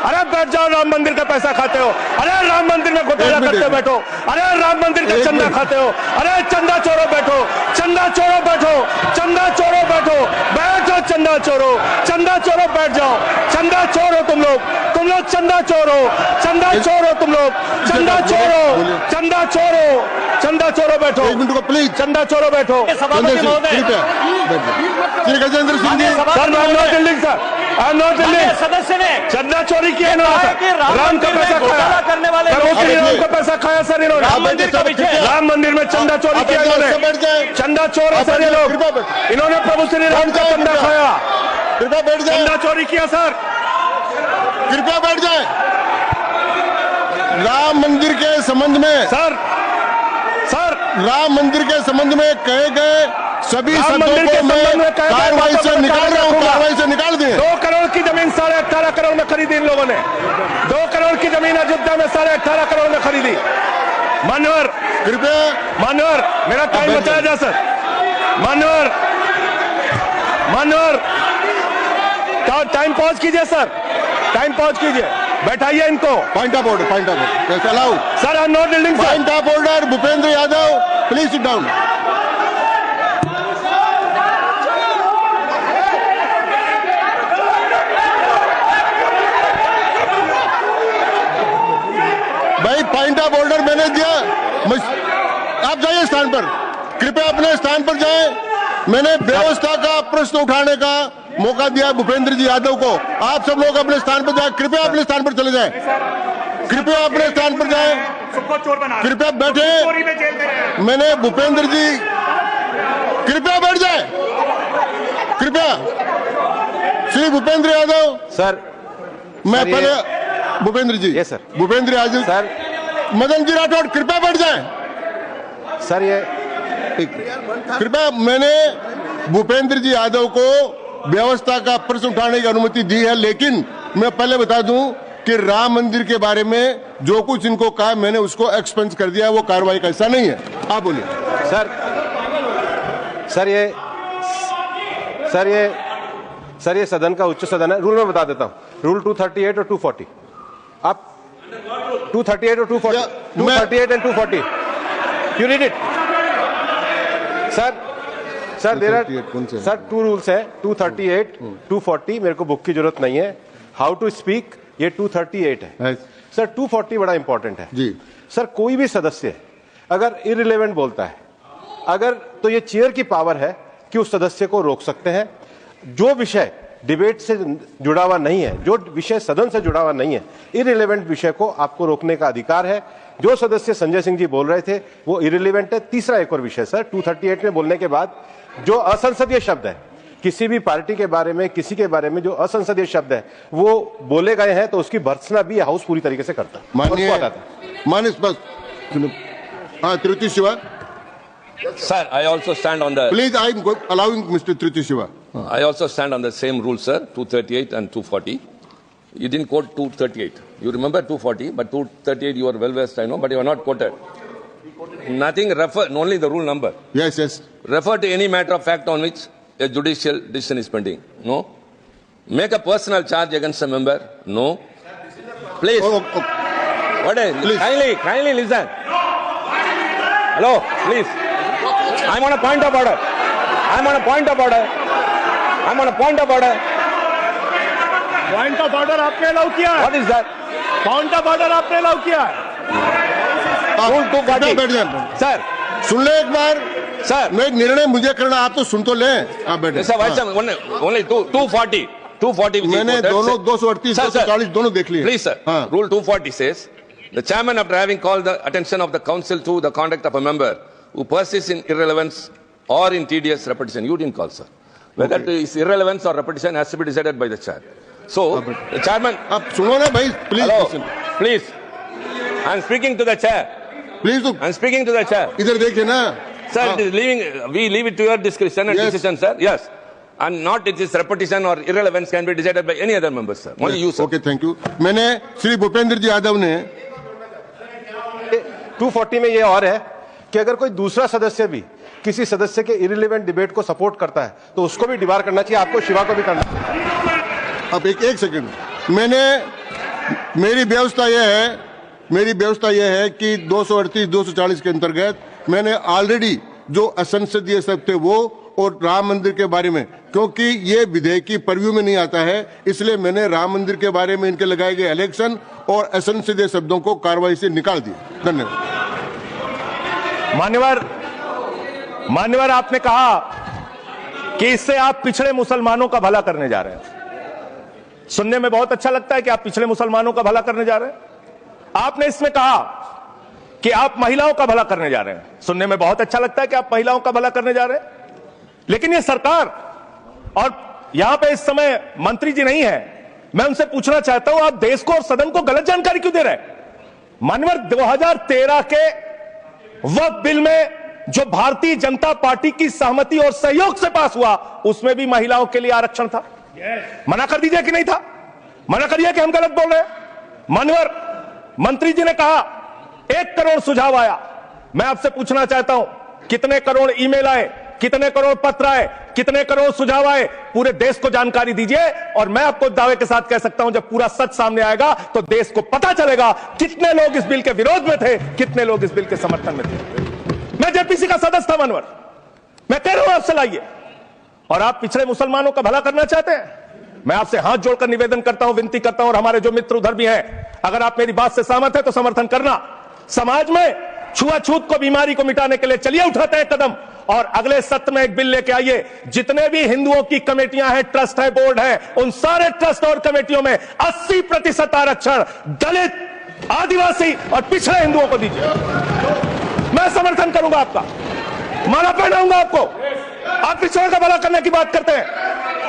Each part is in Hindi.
अरे बैठ जाओ, राम मंदिर का पैसा खाते हो, अरे राम मंदिर में घोटाला करते बैठो, अरे राम मंदिर का चंदा खाते हो, अरे चंदा चोरो बैठो, चंदा चोरो बैठो, चंदा चोरो बैठो, बैठो चंदा चोरो, चंदा चोरो बैठ जाओ, चंदा चोर हो तुम लोग चंदा चोर हो, चंदा चोर हो तुम लोग, चंदा चोर हो, चंदा चोर हो, चंदा चोरो बैठो, एक मिनट को प्लीज, चंदा चोरो बैठो। सभापति महोदय, श्री गजेंद्र सिंह जी, सर मैं not Delhi sir, I am not Delhi. सदस्य ने चंदा चोरी किया इन्होंने, राम का पैसा खाया, करने वाले राम का पैसा खाया सर इन्होंने, राम मंदिर में चंदा चोरी किया इन्होंने, चंदा चोर है सर ये लोग, इन्होंने प्रभु श्री राम का चंदा खाया, कृपया बैठ जाए, चंदा चोरी किया सर, कृपया बैठ जाए। राम मंदिर के संबंध में सर राम मंदिर के संबंध में कहे गए सभी शब्दों को मैं कार्रवाई से निकाल रहा हूं, कार्रवाई से निकाल दिए। 2 करोड़ की जमीन 18.5 करोड़ में खरीदी इन लोगों ने, 2 करोड़ की जमीन अयोध्या में 18.5 करोड़ में खरीदी। मान्यवर कृपया, मान्यवर मेरा टाइम बचाया जा सर, मान्यवर टाइम पॉज कीजिए सर, टाइम पॉज कीजिए, बैठाइए इनको। Point of order, point of order allow sir, I am not building. Point of order Bhupendra Yadav, please sit down. भाई पॉइंट ऑफ ऑर्डर मैंने दिया, आप जाइए स्थान पर, कृपया अपने स्थान पर जाएं। मैंने व्यवस्था का प्रश्न उठाने का मौका दिया भूपेंद्र जी यादव को, आप सब लोग अपने स्थान पर जाएं, कृपया अपने स्थान पर चले जाएं, कृपया अपने स्थान पर जाएं, कृपया बैठे। मैंने भूपेंद्र जी, कृपया बैठ जाएं, कृपया। श्री भूपेंद्र यादव सर, मैं पहले Bhupendra ji, yes sir, Bhupendra Yadav sir, Madan ji Rathore कृपया बैठ जाएं सर, ये कृपया। मैंने भूपेंद्र जी यादव को व्यवस्था का प्रश्न उठाने की अनुमति दी है, लेकिन मैं पहले बता दूं कि राम मंदिर के बारे में जो कुछ इनको कहा मैंने उसको एक्सपेंस कर दिया, वो कार्रवाई का हिस्सा नहीं है। आप बोलिए सर, ये सदन का उच्च सदन है, रूल में बता देता हूं, रूल 238 और 240, आप 238 और 240, 238 and 240, you read it sir, there are sir 2 rules है, 238, 240, मेरे को बुक की जरूरत नहीं है, हाउ टू स्पीक ये 238 है सर, 240 बड़ा इंपॉर्टेंट है जी सर। कोई भी सदस्य अगर इररिलेवेंट बोलता है, अगर तो ये चेयर की पावर है कि उस सदस्य को रोक सकते हैं। जो विषय डिबेट से जुड़ा हुआ नहीं है, जो विषय सदन से जुड़ा हुआ नहीं है, इररिलेवेंट विषय को आपको रोकने का अधिकार है। जो सदस्य संजय सिंह जी बोल रहे थे वो इररिलेवेंट है। तीसरा एक और विषय सर, 238 में बोलने के बाद जो असंसदीय शब्द है, किसी भी पार्टी के बारे में, किसी के बारे में जो असंसदीय शब्द है वो बोले गए हैं, तो उसकी भर्त्सना भी हाउस पूरी तरीके से करता है। माननीय Triti Shiva. Sir, I also stand on the... Please, I am allowing Mr. Triti Shiva. I also stand on the same rule, sir, 238 and 240. You didn't quote 238. You remember 240, but 238 you are well versed, I know, but you are not quoted. Nothing refer, only the rule number. Yes, yes. Refer to any matter of fact on which a judicial decision is pending. No. Make a personal charge against a member. No. Please. What is? Please. Kindly listen. Hello, please. I'm on a point of order. I'm on a point of order. I'm on a point of order. Point of order आपने अलाउ किया है? What is that? Point of order आपने अलाउ किया है? Rule 240. सर, सुन ले एक बार। सर, मैं निर्णय मुझे करना, आप तो सुन तो ले। आप बैठे। Sir, only 240. 240. मैंने दोनों 238, 240 दोनों देख लिए। Please, sir. Rule 240 says, the chairman, after having called the attention of the council to the conduct of a member who persists in irrelevance or in tedious repetition, you didn't call, sir. Whether it is irrelevance or repetition has to be decided by the chair. So, the chairman... आप सुनो ना भाई, please. Hello, please. I'm speaking to the chair. Please. I'm speaking to the chair. इधर देखिए ना. Sir, it is we leave it to your discretion and decision, sir. Yes. And not it is repetition or irrelevance can be decided by any other member, sir. Only you, sir. Okay, thank you. मैंने श्री भूपेंद्र जी यादव ने 240 में ये और है कि अगर कोई दूसरा सदस्य भी किसी सदस्य के इररिलेवेंट डिबेट को सपोर्ट करता है तो उसको भी डिबार करना चाहिए, आपको शिवा को भी करना चाहिए। अब एक सेकंड, मैंने मेरी व्यवस्था यह है कि 238 240 के अंतर्गत मैंने ऑलरेडी जो असंसदीय शब्द थे वो और राम मंदिर के बारे में, क्योंकि ये विधेयक की परव्यू में नहीं आता है, इसलिए मैंने राम मंदिर के बारे में इनके लगाए गए इलेक्शन और असंसदीय शब्दों को कार्रवाई से निकाल दिया। धन्यवाद। मान्यवर, आपने कहा कि इससे आप पिछड़े मुसलमानों का भला करने जा रहे हैं। सुनने में बहुत अच्छा लगता है कि आप पिछड़े मुसलमानों का भला करने जा रहे हैं। आपने इसमें कहा कि आप महिलाओं का भला करने जा रहे हैं। सुनने में बहुत अच्छा लगता है कि आप महिलाओं का भला करने जा रहे हैं, लेकिन ये सरकार और यहां पे इस समय मंत्री जी नहीं है, मैं उनसे पूछना चाहता हूं, आप देश को और सदन को गलत जानकारी क्यों दे रहे हैं? मानवर, 2013 के वक्फ बिल में जो भारतीय जनता पार्टी की सहमति और सहयोग से पास हुआ, उसमें भी महिलाओं के लिए आरक्षण था। मना कर दीजिए कि नहीं था? मना करिए कि हम गलत बोल रहे हैं। मानवर, मंत्री जी ने कहा 1 करोड़ सुझाव आया। मैं आपसे पूछना चाहता हूं, कितने करोड़ ईमेल आए, कितने करोड़ पत्र आए, कितने करोड़ सुझाव आए? पूरे देश को जानकारी दीजिए, और मैं आपको दावे के साथ कह सकता हूं, जब पूरा सच सामने आएगा तो देश को पता चलेगा कितने लोग इस बिल के विरोध में थे, कितने लोग इस बिल के समर्थन में थे। मैं जेपीसी का सदस्य था मानवर, मैं कह रहा हूं आपसे लाइए। और आप पिछड़े मुसलमानों का भला करना चाहते हैं? मैं आपसे हाथ जोड़कर निवेदन करता हूं, विनती करता हूं, और हमारे जो मित्र उधर भी हैं, अगर आप मेरी बात से सहमत हैं तो समर्थन करना। समाज में छुआछूत को, बीमारी को मिटाने के लिए चलिए उठाते हैं कदम, और अगले सत्र में एक बिल लेके आइए। जितने भी हिंदुओं की कमेटियां हैं, ट्रस्ट है, बोर्ड है, उन सारे ट्रस्ट और कमेटियों में 80% आरक्षण दलित, आदिवासी और पिछड़े हिंदुओं को दीजिए। मैं समर्थन करूंगा आपका, माला पहनाऊंगा आपको। आप पिछड़ों का भला करने की बात करते हैं,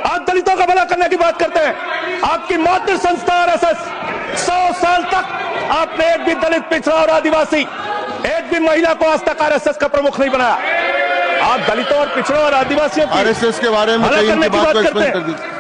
आप दलितों का भला करने की बात करते हैं। आपकी मातृ संस्था आरएसएस 100 साल तक आपने एक भी दलित, पिछड़ा और आदिवासी, एक भी महिला को आज तक आरएसएस का प्रमुख नहीं बनाया। आप दलितों और पिछड़ों और आदिवासियों की आरएसएस के बारे में भला करने की बात करते हैं।